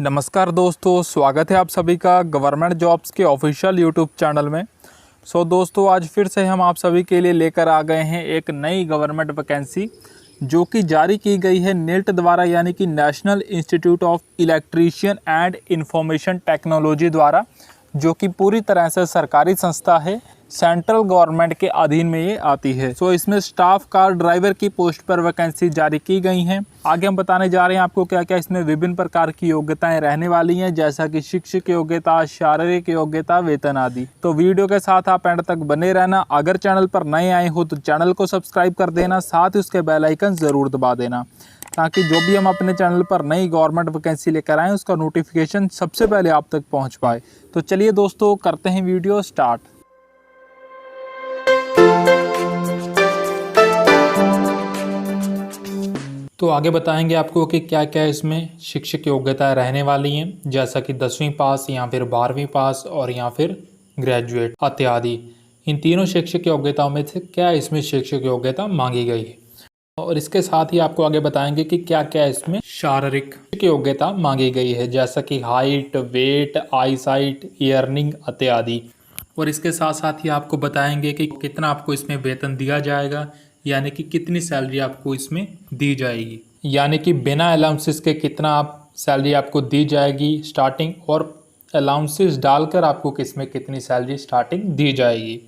नमस्कार दोस्तों, स्वागत है आप सभी का गवर्नमेंट जॉब्स के ऑफिशियल यूट्यूब चैनल में। दोस्तों, आज फिर से हम आप सभी के लिए लेकर आ गए हैं एक नई गवर्नमेंट वैकेंसी जो कि जारी की गई है नेल्ट द्वारा, यानी कि national institute of electrician and information technology द्वारा, जो कि पूरी तरह से सरकारी संस्था है, सेंट्रल गवर्नमेंट के अधीन में ये आती है। इसमें स्टाफ कार ड्राइवर की पोस्ट पर वैकेंसी जारी की गई हैं। आगे हम बताने जा रहे हैं आपको क्या क्या इसमें विभिन्न प्रकार की योग्यताएं रहने वाली हैं, जैसा कि शिक्षक योग्यता, शारीरिक योग्यता, वेतन आदि। तो वीडियो के साथ आप एंड तक बने रहना। अगर चैनल पर नए आए हो तो चैनल को सब्सक्राइब कर देना, साथ ही उसके बेल आइकन ज़रूर दबा देना, ताकि जो भी हम अपने चैनल पर नई गवर्नमेंट वैकेंसी लेकर आएँ उसका नोटिफिकेशन सबसे पहले आप तक पहुँच पाए। तो चलिए दोस्तों, करते हैं वीडियो स्टार्ट। तो आगे बताएंगे आपको कि क्या क्या इसमें शिक्षक योग्यता रहने वाली हैं, जैसा कि 10वीं पास या फिर 12वीं पास और या फिर ग्रेजुएट इत्यादि। इन तीनों शिक्षक योग्यताओं में से क्या इसमें शिक्षक योग्यता मांगी गई है, और इसके साथ ही आपको आगे बताएंगे कि क्या क्या इसमें शारीरिक योग्यता मांगी गई है, जैसा कि हाइट, वेट, आई साइट, ईयरनिंग इत्यादि। और इसके साथ साथ ही आपको बताएंगे कि कितना आपको इसमें वेतन दिया जाएगा, यानी कि कितनी सैलरी आपको इसमें दी जाएगी, यानी कि बिना अलाउंसेस के कितना आप सैलरी आपको दी जाएगी स्टार्टिंग, और अलाउंसेस डालकर आपको किसमें कितनी सैलरी स्टार्टिंग दी जाएगी,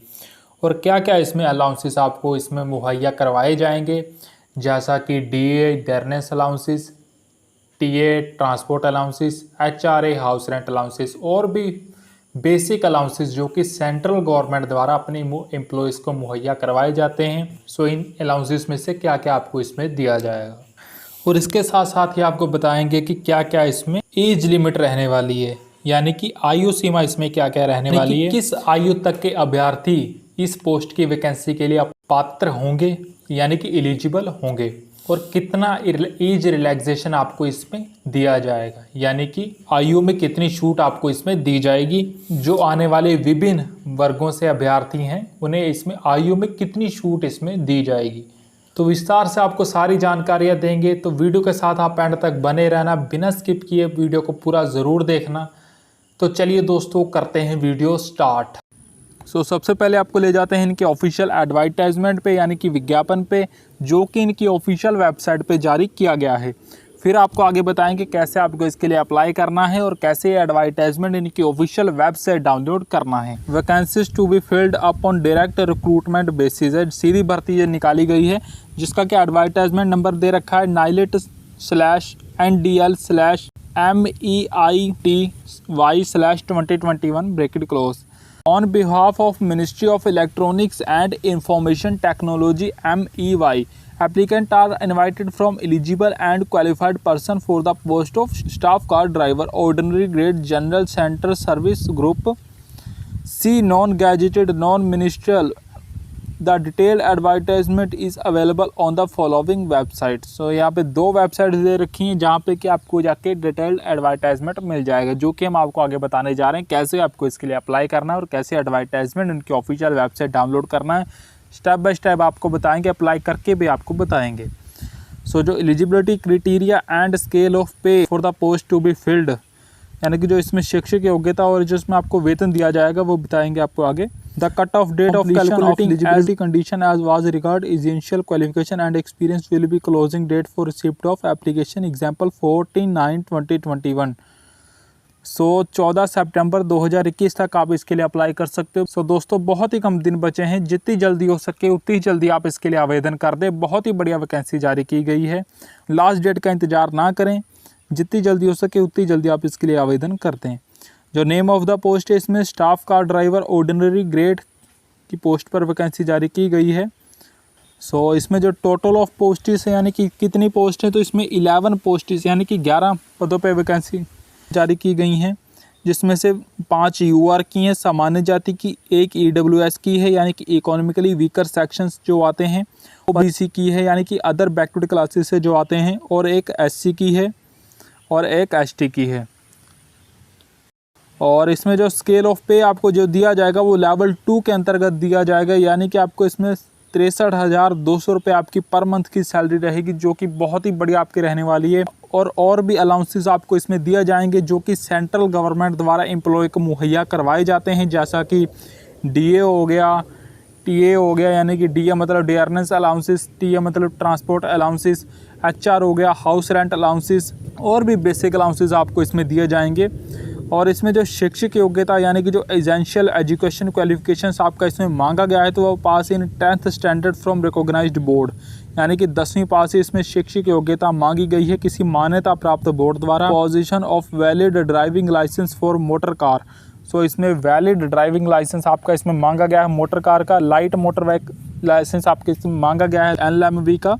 और क्या क्या इसमें अलाउंसेस आपको इसमें मुहैया करवाए जाएंगे, जैसा कि DA dearness allowances, TA transport allowances, HRA house rent allowances, और भी बेसिक अलाउंसेस जो कि सेंट्रल गवर्नमेंट द्वारा अपने एम्प्लॉयज़ को मुहैया करवाए जाते हैं। इन अलाउंसेस में से क्या क्या आपको इसमें दिया जाएगा, और इसके साथ साथ ही आपको बताएंगे कि क्या क्या इसमें एज लिमिट रहने वाली है, यानी कि आयु सीमा इसमें क्या क्या रहने वाली है, किस आयु तक के अभ्यर्थी इस पोस्ट की वैकेंसी के लिए पात्र होंगे, यानी कि एलिजिबल होंगे, और कितना एज रिलैक्सेशन आपको इसमें दिया जाएगा, यानी कि आयु में कितनी छूट आपको इसमें दी जाएगी। जो आने वाले विभिन्न वर्गों से अभ्यर्थी हैं उन्हें इसमें आयु में कितनी छूट इसमें दी जाएगी। तो विस्तार से आपको सारी जानकारियां देंगे, तो वीडियो के साथ आप एंड तक बने रहना, बिना स्किप किए वीडियो को पूरा ज़रूर देखना। तो चलिए दोस्तों, करते हैं वीडियो स्टार्ट। सबसे पहले आपको ले जाते हैं इनके ऑफिशियल एडवर्टाइजमेंट पे, यानी कि विज्ञापन पे, जो कि इनकी ऑफिशियल वेबसाइट पे जारी किया गया है। फिर आपको आगे बताएंगे कैसे आपको इसके लिए अप्लाई करना है और कैसे एडवर्टाइजमेंट इनकी ऑफिशियल वेबसाइट डाउनलोड करना है। Vacancies to be filled up on direct recruitment basis है, सीधी भर्ती ये निकाली गई है, जिसका कि एडवर्टाइजमेंट नंबर दे रखा है 98/NDL/MEITY/2021 bracket close. On behalf of Ministry of Electronics and Information Technology (MEY), applicants are invited from eligible and qualified person for the post of staff car driver, ordinary grade, general center service group C, non-gazetted, non-ministerial. The detailed advertisement is available on the following website। यहाँ पे दो website दे रखी हैं जहाँ पे कि आपको जाके डिटेल्ड एडवर्टाइजमेंट मिल जाएगा, जो कि हम आपको आगे बताने जा रहे हैं कैसे आपको इसके लिए अप्लाई करना है और कैसे एडवर्टाइजमेंट उनकी ऑफिशियल वेबसाइट डाउनलोड करना है। स्टेप बाय स्टेप आपको बताएंगे, अप्लाई करके भी आपको बताएंगे। जो eligibility criteria and scale of pay for the post to be filled, यानी कि जो इसमें शिक्षक योग्यता और जिसमें आपको वेतन दिया जाएगा वो बताएंगे आपको आगे। The cut off date of calculating eligibility condition as was regard essential qualification and experience will be closing date for receipt of application example 14/9/2021। 14 सितंबर 2021 तक आप इसके लिए अप्लाई कर सकते हो। दोस्तों, बहुत ही कम दिन बचे हैं, जितनी जल्दी हो सके उतनी जल्दी आप इसके लिए आवेदन कर दें। बहुत ही बढ़िया वैकेंसी जारी की गई है, लास्ट डेट का इंतजार ना करें, जितनी जल्दी हो सके उतनी जल्दी आप इसके लिए आवेदन करते हैं। जो नेम ऑफ द पोस्ट है, इसमें staff car driver ordinary grade की पोस्ट पर वैकेंसी जारी की गई है। इसमें जो टोटल ऑफ पोस्टेस है, यानी कि कितनी पोस्ट है, तो इसमें 11 पोस्टेस यानी कि 11 पदों पर वैकेंसी जारी की गई हैं, जिसमें से 5 यूआर की हैं, सामान्य जाति की, 1 ईडब्ल्यूएस की है, यानी कि इकोनॉमिकली वीकर सेक्शंस जो आते हैं, ओबीसी की है, यानी कि अदर बैकवर्ड क्लासेस से जो आते हैं, और एक एससी की है और एक एसटी की है। और इसमें जो स्केल ऑफ पे आपको जो दिया जाएगा वो लेवल 2 के अंतर्गत दिया जाएगा, यानी कि आपको इसमें 63,200 रुपये आपकी पर मंथ की सैलरी रहेगी, जो कि बहुत ही बढ़िया आपकी रहने वाली है। और भी अलाउंसेस आपको इसमें दिए जाएंगे जो कि सेंट्रल गवर्नमेंट द्वारा एम्प्लॉय को मुहैया करवाए जाते हैं, जैसा कि डीए हो गया, टीए हो गया, यानी कि डीए मतलब डियरनेस अलाउंसेस, टीए मतलब ट्रांसपोर्ट अलाउंसेस, एचआर हो गया हाउस रेंट अलाउंसेस, और भी बेसिक अलाउंसेस आपको इसमें दिए जाएंगे। और इसमें जो शैक्षिक योग्यता यानी कि जो एसेंशियल एजुकेशन क्वालिफिकेशंस आपका इसमें मांगा गया है, तो वो pass in 10th standard from recognised board, यानी कि 10वीं पास ही इसमें शैक्षिक योग्यता मांगी गई है किसी मान्यता प्राप्त बोर्ड द्वारा। Position of valid driving licence for motor car, so इसमें वैलिड ड्राइविंग लाइसेंस आपका इसमें मांगा गया है मोटर कार का। लाइट मोटर व्हीकल लाइसेंस आपके इसमें मांगा गया है LMV का।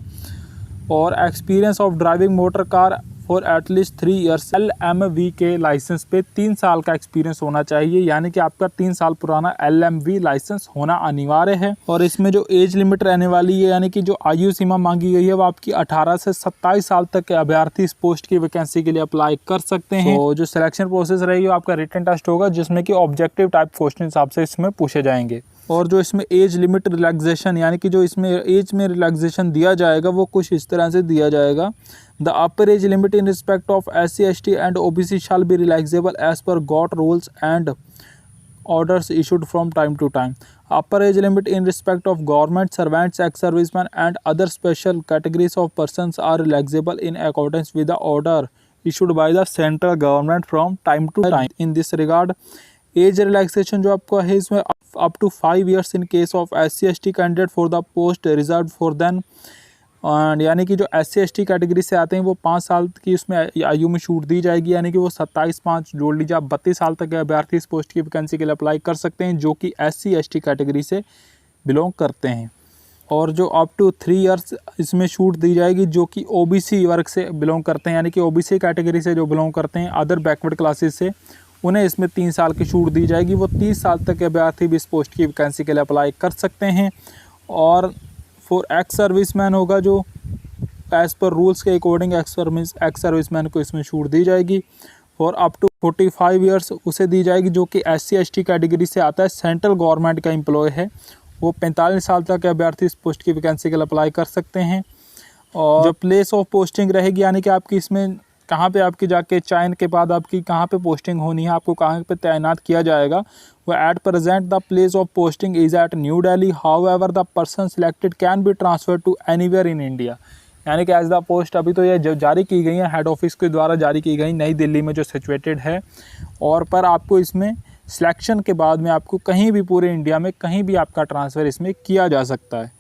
और experience of driving motor car for at least 3 years. LMV के लाइसेंस पे 3 साल का एक्सपीरियंस होना चाहिए, यानी कि आपका 3 साल पुराना LMV लाइसेंस होना अनिवार्य है। और इसमें जो एज लिमिट रहने वाली है, यानी कि जो आयु सीमा मांगी गई है, वो आपकी 18 से 27 साल तक के अभ्यर्थी इस पोस्ट की वैकेंसी के लिए अप्लाई कर सकते हैं। तो जो सिलेक्शन प्रोसेस रहेगी, आपका रिटन टेस्ट होगा, जिसमें कि ऑब्जेक्टिव टाइप क्वेश्चन आपसे इसमें पूछे जाएंगे। और जो इसमें एज लिमिट रिलैक्सेशन, यानी कि जो इसमें एज में रिलैक्सेशन दिया जाएगा, वो कुछ इस तरह से दिया जाएगा। The upper age limit in respect of SC ST and OBC shall be relaxable as per got rules and orders issued from time to time. Upper age limit in respect of government servants, ex-servicemen and other special categories of persons are relaxable in accordance with the order issued by the central government from time to time. In this regard, age relaxation जो आपका है इसमें up to 5 years in case of SC ST candidate for the post reserved for them, यानी कि जो SC ST category से आते हैं वो 5 साल की उसमें आयु में छूट दी जाएगी, यानी कि वो 27/5 जोड़ लीजिए आप 32 साल तक के अभ्यर्थी इस पोस्ट की वैकेंसी के लिए अप्लाई कर सकते हैं, जो कि SC ST कैटेगरी से बिलोंग करते हैं। और जो अप टू 3 ईयर्स इसमें छूट दी जाएगी जो कि OBC वर्ग से बिलोंग करते हैं, यानी कि OBC कैटेगरी से जो बिलोंग करते हैं अदर बैकवर्ड क्लासेस से, उन्हें इसमें 3 साल की छूट दी जाएगी। वो 30 साल तक के अभ्यर्थी भी इस पोस्ट की वैकेंसी के लिए अप्लाई कर सकते हैं। और फॉर एक्स सर्विसमैन होगा जो एज़ पर रूल्स के अकॉर्डिंग एक्स सर्विसमैन को इसमें छूट दी जाएगी। और अप टू 45 ईयर्स उसे दी जाएगी जो कि SC ST कैटेगरी से आता है, सेंट्रल गवर्नमेंट का एम्प्लॉय है, वो 45 साल तक के अभ्यर्थी इस पोस्ट की वैकेंसी के लिए अप्लाई कर सकते हैं। और जो प्लेस ऑफ पोस्टिंग रहेगी, यानी कि आपकी इसमें कहाँ पे आपकी जाके चयन के बाद आपकी कहाँ पे पोस्टिंग होनी है, आपको कहाँ पे तैनात किया जाएगा, वो at present the place of posting is at New Delhi, however the person selected can be transfer to anywhere in India. यानी कि एज द पोस्ट अभी तो ये जो जारी की गई है हेड ऑफिस के द्वारा जारी की गई नई दिल्ली में जो सिचुएटेड है, और पर आपको इसमें सिलेक्शन के बाद में आपको कहीं भी पूरे इंडिया में कहीं भी आपका ट्रांसफ़र इसमें किया जा सकता है।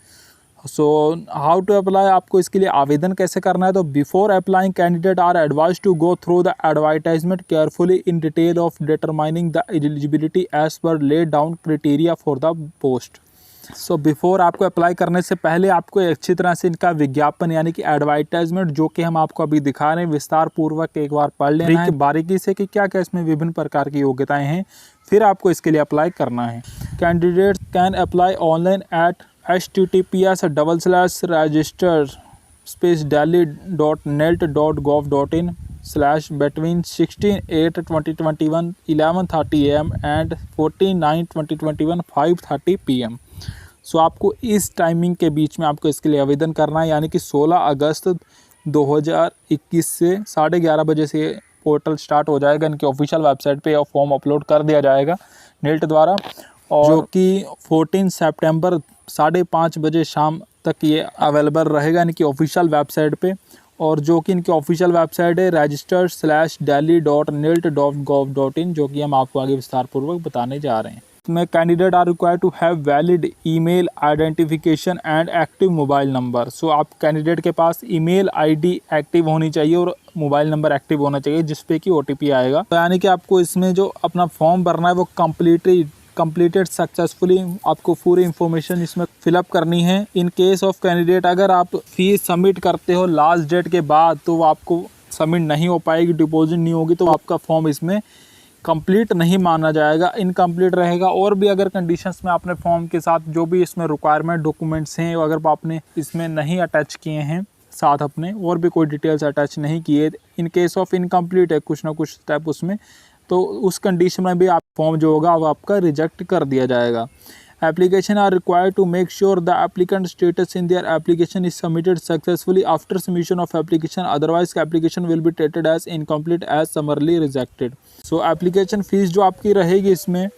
सो हाउ टू अप्लाई, आपको इसके लिए आवेदन कैसे करना है, तो before applying candidate are advise to go through the advertisement carefully in detail of determining the eligibility as per laid down criteria for the post. So before आपको apply करने से पहले आपको अच्छी तरह से इनका विज्ञापन यानी कि एडवर्टाइजमेंट जो कि हम आपको अभी दिखा रहे हैं विस्तार पूर्वक एक बार पढ़ लेना है बारीकी से कि क्या क्या इसमें विभिन्न प्रकार की योग्यताएं हैं, फिर आपको इसके लिए अप्लाई करना है। Candidate can apply online at https://register/delhi.nelt.gov.in/between 16/8/2021 11:30 AM and 14/9/2021 5:30 PM। सो आपको इस टाइमिंग के बीच में आपको इसके लिए आवेदन करना है, यानी कि 16 अगस्त 2021 से 11:30 बजे से पोर्टल स्टार्ट हो जाएगा। इनकी ऑफिशियल वेबसाइट पे फॉर्म अपलोड कर दिया जाएगा नेल्ट द्वारा, और जो कि 14 सितंबर 5:30 बजे शाम तक ये अवेलेबल रहेगा इनकी ऑफिशियल वेबसाइट पे। और जो कि इनकी ऑफिशियल वेबसाइट है register/delhi.nelt.gov.in, जो कि हम आपको आगे विस्तार पूर्वक बताने जा रहे हैं। इसमें candidate are required to have valid email identification and active mobile number. So आप कैंडिडेट के पास ईमेल आईडी एक्टिव होनी चाहिए और मोबाइल नंबर एक्टिव होना चाहिए जिस पे कि OTP आएगा। तो यानी कि आपको इसमें जो अपना फॉर्म भरना है वो कंप्लीटेड सक्सेसफुली, आपको पूरी इन्फॉर्मेशन इसमें फिलअप करनी है। इन केस ऑफ कैंडिडेट अगर आप फीस सबमिट करते हो लास्ट डेट के बाद तो वो आपको सबमिट नहीं हो पाएगी, डिपॉजिट नहीं होगी, तो आपका फॉर्म इसमें कंप्लीट नहीं माना जाएगा, इनकम्प्लीट रहेगा। और भी अगर कंडीशंस में आपने फॉर्म के साथ जो भी इसमें रिक्वायरमेंट डॉक्यूमेंट्स हैं अगर आपने इसमें नहीं अटैच किए हैं साथ अपने, और भी कोई डिटेल्स अटैच नहीं किए, इन केस ऑफ इनकम्प्लीट है कुछ ना कुछ स्टेप उसमें, तो उस कंडीशन में भी आप फॉर्म जो होगा वो आपका रिजेक्ट कर दिया जाएगा। Application are required to make sure the applicant status in their application is submitted successfully after submission of application. Otherwise, application will be treated as incomplete as summarily rejected. So application fees जो आपकी रहेगी इसमें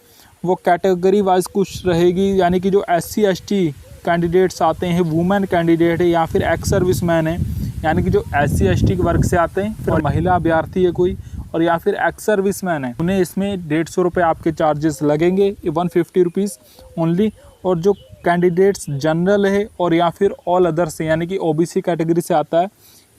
वो category wise कुछ रहेगी, यानी कि जो SC/ST कैंडिडेट्स आते हैं, वुमेन कैंडिडेट है या फिर एक्स सर्विस मैन है, यानी कि जो SC/ST के वर्ग से आते हैं, फिर महिला अभ्यर्थी है कोई, और या फिर एक्स सर्विस मैन है, उन्हें इसमें 150 रुपये आपके चार्जेस लगेंगे, 150 रुपीज़ ओनली। और जो कैंडिडेट्स जनरल है और या फिर ऑल अदर्स है, यानी कि OBC कैटेगरी से आता है,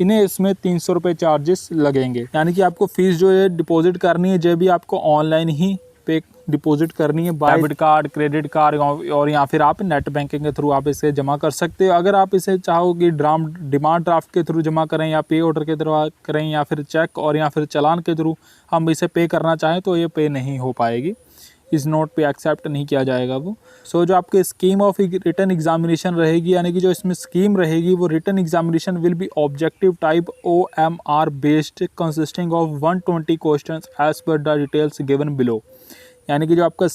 इन्हें इसमें 300 रुपये चार्जेस लगेंगे। यानी कि आपको फ़ीस जो है डिपॉजिट करनी है, जो भी आपको ऑनलाइन ही पे डिपॉजिट करनी है, डेबिट कार्ड, क्रेडिट कार्ड, और या फिर आप नेट बैंकिंग के थ्रू आप इसे जमा कर सकते हो। अगर आप इसे चाहोगे डिमांड ड्राफ्ट के थ्रू जमा करें या पे ऑर्डर के थ्रू करें या फिर चेक और या फिर चालान के थ्रू हम इसे पे करना चाहें तो ये पे नहीं हो पाएगी, इस नोट पे एक्सेप्ट नहीं किया जाएगा वो। सो जो आपके स्कीम ऑफ रिटन एग्जामिनेशन रहेगी, यानी कि जो इसमें स्कीम रहेगी वो written examination will be objective type OMR based consisting of 120 questions as per the details given below. यानी कि जो आपका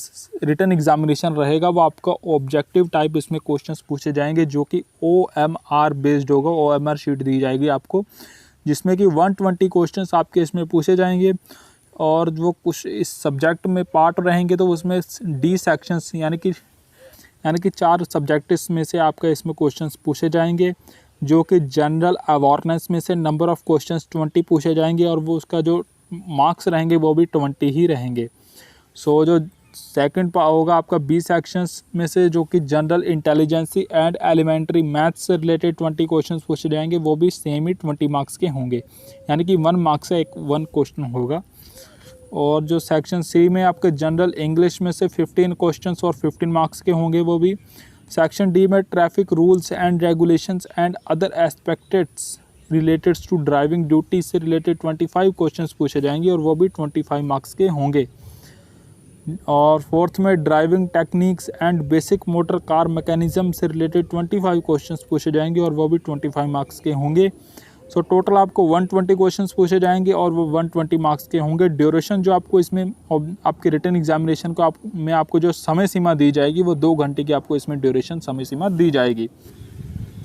रिटन एग्जामिनेशन रहेगा वो आपका ऑब्जेक्टिव टाइप इसमें क्वेश्चंस पूछे जाएंगे, जो कि OMR बेस्ड होगा। OMR शीट दी जाएगी आपको, जिसमें कि 120 क्वेश्चंस आपके इसमें पूछे जाएंगे। और वो कुछ इस सब्जेक्ट में पार्ट रहेंगे तो उसमें D सेक्शंस यानी कि 4 सब्जेक्ट्स में से आपका इसमें क्वेश्चंस पूछे जाएंगे, जो कि जनरल अवेयरनेस में से नंबर ऑफ़ क्वेश्चंस 20 पूछे जाएंगे और वो उसका जो मार्क्स रहेंगे वो भी 20 ही रहेंगे। सो जो सेकंड होगा आपका B सेक्शंस में से, जो कि general intelligence and elementary maths से रिलेटेड 20 क्वेश्चंस पूछे जाएंगे, वो भी सेम ही 20 मार्क्स के होंगे, यानी कि 1 मार्क्स से 1 क्वेश्चन होगा। और जो सेक्शन C में आपके जनरल इंग्लिश में से 15 क्वेश्चंस और 15 मार्क्स के होंगे वो भी। सेक्शन D में traffic rules and regulations and other aspects related to driving duty से रिलेटेड 25 क्वेश्चंस पूछे जाएंगे और वो भी 25 मार्क्स के होंगे। और फोर्थ में driving techniques and basic motor car mechanism से रिलेटेड 25 क्वेश्चंस पूछे जाएंगे और वो भी 25 मार्क्स के होंगे। सो टोटल आपको 120 क्वेश्चंस पूछे जाएंगे और वो 120 मार्क्स के होंगे। ड्यूरेशन जो आपको इसमें आपके रिटन एग्जामिनेशन को आपको जो समय सीमा दी जाएगी वो 2 घंटे की आपको इसमें ड्यूरेशन समय सीमा दी जाएगी।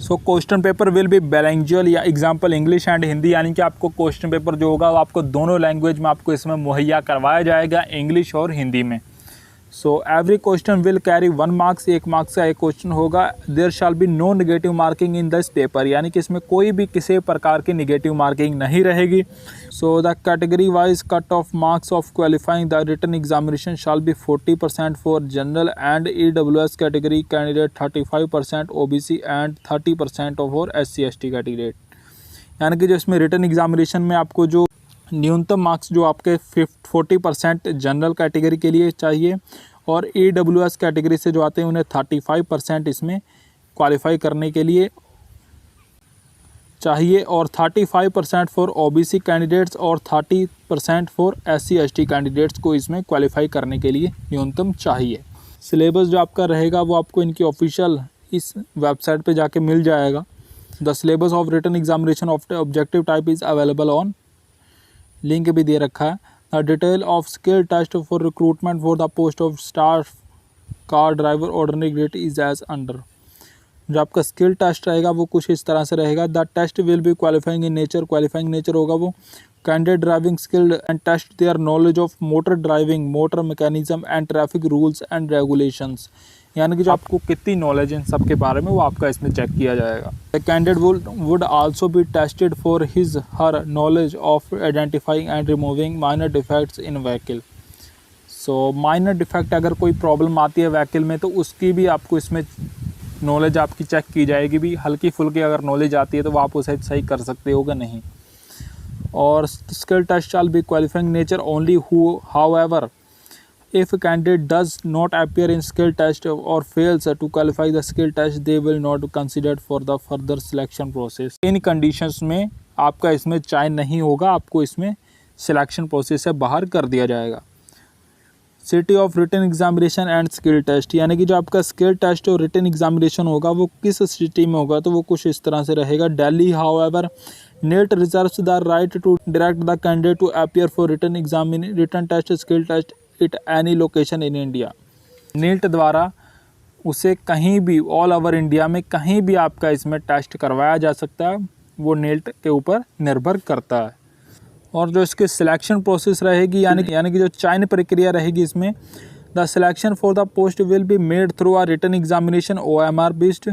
So question paper will be bilingual या एग्जाम्पल इंग्लिश एंड हिंदी, यानी कि आपको क्वेश्चन पेपर जो होगा वो आपको दोनों लैंग्वेज में आपको इसमें मुहैया करवाया जाएगा, इंग्लिश और हिंदी में। So every question will carry 1 marks, 1 marks का एक क्वेश्चन होगा। There shall be no negative marking in this paper, यानी कि इसमें कोई भी किसी प्रकार की नेगेटिव मार्किंग नहीं रहेगी। So the category wise cut off marks of qualifying the written examination shall be 40% for general and EWS category candidate, 35% OBC and 30% for SC/ST category. यानी कि जो इसमें रिटन एग्जामिनेशन में आपको जो न्यूनतम मार्क्स जो आपके 40% जनरल कैटेगरी के लिए चाहिए और EWS कैटेगरी से जो आते हैं उन्हें 35% इसमें क्वालिफाई करने के लिए चाहिए, और 35% फॉर OBC कैंडिडेट्स और 30% फॉर SC/ST कैंडिडेट्स को इसमें क्वालिफाई करने के लिए न्यूनतम चाहिए। सिलेबस जो आपका रहेगा वो आपको इनकी ऑफिशियल इस वेबसाइट पे जाके मिल जाएगा। The syllabus of written examination of objective type is available on, link भी दे रखा है। The detail of skill test for recruitment for the post of staff car driver ordinary grade is as under. जो आपका skill test रहेगा वो कुछ इस तरह से रहेगा। The test will be qualifying in nature, qualifying nature होगा वो candidate driving skill and test their knowledge of motor driving, motor mechanism and traffic rules and regulations, यानी कि जो आपको कितनी नॉलेज है सब के बारे में वो आपका इसमें चेक किया जाएगा। The candidate would also be tested for his her knowledge of identifying and removing minor defects in vehicle. So minor defect अगर कोई प्रॉब्लम आती है व्हीकल में तो उसकी भी आपको इसमें नॉलेज आपकी चेक की जाएगी। भी हल्की फुल्की अगर नॉलेज आती है तो आप उसे सही कर सकते हो कि नहीं। और skill test shall be qualifying nature only however if a candidate does not appear in skill test or fails to qualify the skill test, they will not be considered for the further selection process। In conditions में आपका इसमें चयन नहीं होगा, आपको इसमें selection process से बाहर कर दिया जाएगा। City of written examination and skill test, यानी कि जो आपका स्किल टेस्ट और रिटन एग्जामिनेशन होगा वो किस सिटी में होगा तो वो कुछ इस तरह से रहेगा। Delhi however NILT reserves the right to direct the candidate to appear for written test, skill test at any location in India। NILT द्वारा उसे कहीं भी ऑल ओवर इंडिया में कहीं भी आपका इसमें टेस्ट करवाया जा सकता है, वो नेट के ऊपर निर्भर करता है। और जो इसकी सिलेक्शन प्रोसेस रहेगी यानी कि जो चयन प्रक्रिया रहेगी इसमें, the selection for the post will be made through a written examination OMR based.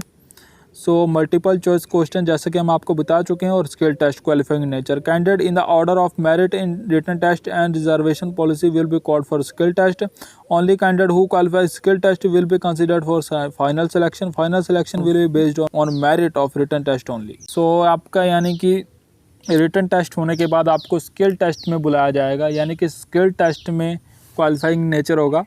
So multiple choice question जैसे कि हम आपको बता चुके हैं, और skill test qualifying nature. Candidate in the order of merit in written test and reservation policy will be called for skill test. Only candidate who qualify skill test will be considered for final selection. Final selection will be based on merit of written test only. So आपका यानी कि written test होने के बाद आपको skill test में बुलाया जाएगा, यानी कि स्किल टेस्ट में क्वालिफाइंग नेचर होगा।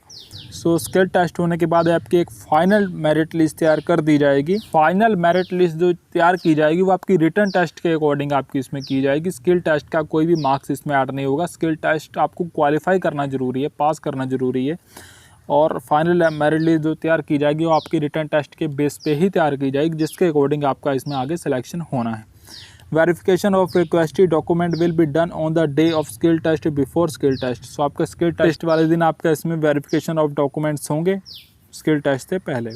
सो स्किल टेस्ट होने के बाद आपकी एक फ़ाइनल मेरिट लिस्ट तैयार कर दी जाएगी। फाइनल मेरिट लिस्ट जो तैयार की जाएगी वो आपकी रिटन टेस्ट के अकॉर्डिंग आपकी इसमें की जाएगी। स्किल टेस्ट का कोई भी मार्क्स इसमें ऐड नहीं होगा। स्किल टेस्ट आपको क्वालिफाई करना ज़रूरी है, पास करना ज़रूरी है। और फाइनल मेरिट लिस्ट जो तैयार की जाएगी वो आपकी रिटन टेस्ट के बेस पे ही तैयार की जाएगी, जिसके अकॉर्डिंग आपका इसमें आगे सिलेक्शन होना है। Verification of requested document will be done on the day of skill test before skill test. So आपका स्किल टेस्ट वाले दिन आपका इसमें वेरिफिकेशन ऑफ डॉक्यूमेंट्स होंगे स्किल टेस्ट से पहले।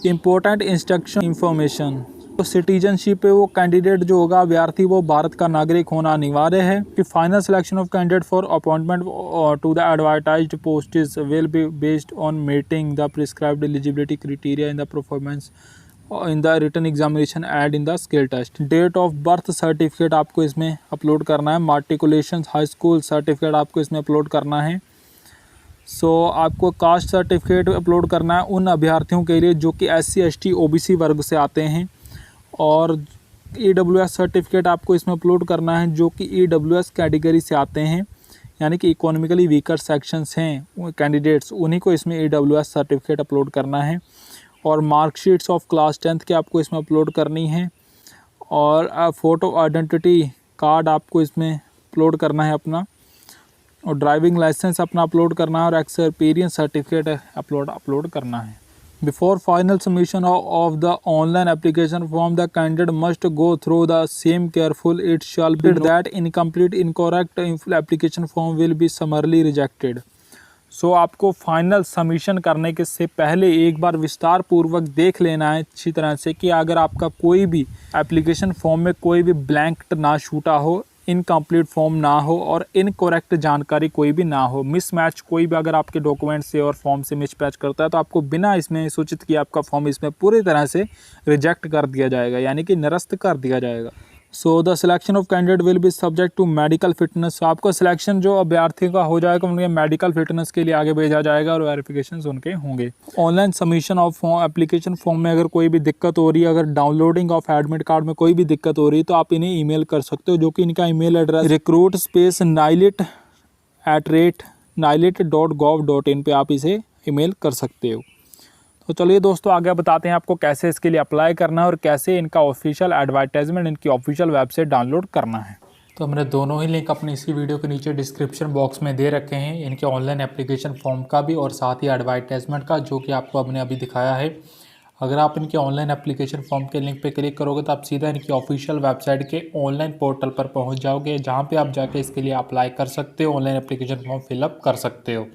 इम्पोर्टेंट इंस्ट्रक्शन इंफॉर्मेशन, तो सिटीजनशिप पे वो कैंडिडेट जो होगा अभ्यर्थी वो भारत का नागरिक होना अनिवार्य है। कि final selection of candidate for appointment to the advertised posts will be based on meeting the prescribed eligibility criteria in the performance in the written examination and in the skill test. Date of birth certificate आपको इसमें upload करना है। मार्टिकुलेशन high school certificate आपको इसमें upload करना है। सो आपको caste certificate upload करना है उन अभ्यर्थियों के लिए जो कि SC ST OBC वर्ग से आते हैं। और EWS सर्टिफिकेट आपको इसमें अपलोड करना है जो कि EWS कैटेगरी से आते हैं, यानी कि इकोनॉमिकली वीकर सेक्शंस हैं कैंडिडेट्स, उन्हीं को इसमें EWS सर्टिफिकेट अपलोड करना है। और मार्कशीट्स ऑफ क्लास 10th के आपको इसमें अपलोड करनी है। और फ़ोटो आइडेंटिटी कार्ड आपको इसमें अपलोड करना है अपना, और ड्राइविंग लाइसेंस अपना अपलोड करना है, और एक्सपीरियंस सर्टिफिकेट अपलोड करना है। Before final submission of the online application form the candidate must go through the same careful. It shall be that incomplete incorrect application form will be summarily rejected. So आपको final submission करने के से पहले एक बार विस्तार पूर्वक देख लेना है अच्छी तरह से कि अगर आपका कोई भी एप्लीकेशन फॉर्म में कोई भी ब्लैंक ना छूटा हो, इनकम्प्लीट फॉर्म ना हो, और इनकरेक्ट जानकारी कोई भी ना हो, मिसमैच कोई भी अगर आपके डॉक्यूमेंट से और फॉर्म से मिसमैच करता है तो आपको बिना इसमें सूचित किए आपका फॉर्म इसमें पूरी तरह से रिजेक्ट कर दिया जाएगा, यानी कि निरस्त कर दिया जाएगा। So the selection of candidate will be subject to medical fitness. आपका सिलेक्शन जो अभ्यर्थी का हो जाएगा उनके मेडिकल फिटनेस के लिए आगे भेजा जाएगा और वेरिफिकेशन उनके होंगे। Online submission of application form में अगर कोई भी दिक्कत हो रही है, अगर डाउनलोडिंग ऑफ एडमिट कार्ड में कोई भी दिक्कत हो रही है तो आप इन्हें ईमेल कर सकते हो, जो कि इनका ईमेल एड्रेस recruit@nilit.gov.in पे आप इसे ईमेल कर सकते हो। तो चलिए दोस्तों आगे बताते हैं आपको कैसे इसके लिए अप्लाई करना है और कैसे इनका ऑफिशियल एडवर्टाइजमेंट इनकी ऑफिशियल वेबसाइट डाउनलोड करना है। तो हमने दोनों ही लिंक अपनी इसी वीडियो के नीचे डिस्क्रिप्शन बॉक्स में दे रखे हैं, इनके ऑनलाइन एप्लीकेशन फॉर्म का भी और साथ ही एडवर्टाइजमेंट का, जो कि आपको हमने अभी दिखाया है। अगर आप इनके ऑनलाइन एप्लीकेशन फॉर्म के लिंक पे क्लिक करोगे तो आप सीधा इनकी ऑफिशियल वेबसाइट के ऑनलाइन पोर्टल पर पहुंच जाओगे, जहां पे आप जाके इसके लिए अप्लाई कर सकते हो, ऑनलाइन एप्लीकेशन फॉर्म फिलअप कर सकते हो।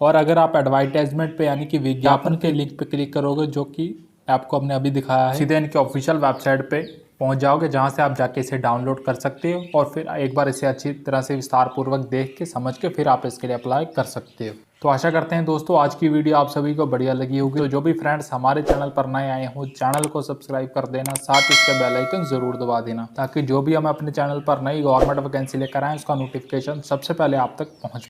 और अगर आप एडवर्टाइजमेंट पे यानी कि विज्ञापन के लिंक पे क्लिक करोगे, जो कि आपको हमने अभी दिखाया है, सीधे इनके ऑफिशियल वेबसाइट पे पहुंच जाओगे, जहां से आप जाके इसे डाउनलोड कर सकते हो और फिर एक बार इसे अच्छी तरह से विस्तार पूर्वक देख के समझ के फिर आप इसके लिए अप्लाई कर सकते हो। तो आशा करते हैं दोस्तों आज की वीडियो आप सभी को बढ़िया लगी होगी। तो जो भी फ्रेंड्स हमारे चैनल पर नए आए हों, चैनल को सब्सक्राइब कर देना, साथ ही इसका बेल आइकन जरूर दबा देना, ताकि जो भी हम अपने चैनल पर नई गवर्नमेंट वैकेंसी लेकर आएँ उसका नोटिफिकेशन सबसे पहले आप तक पहुँच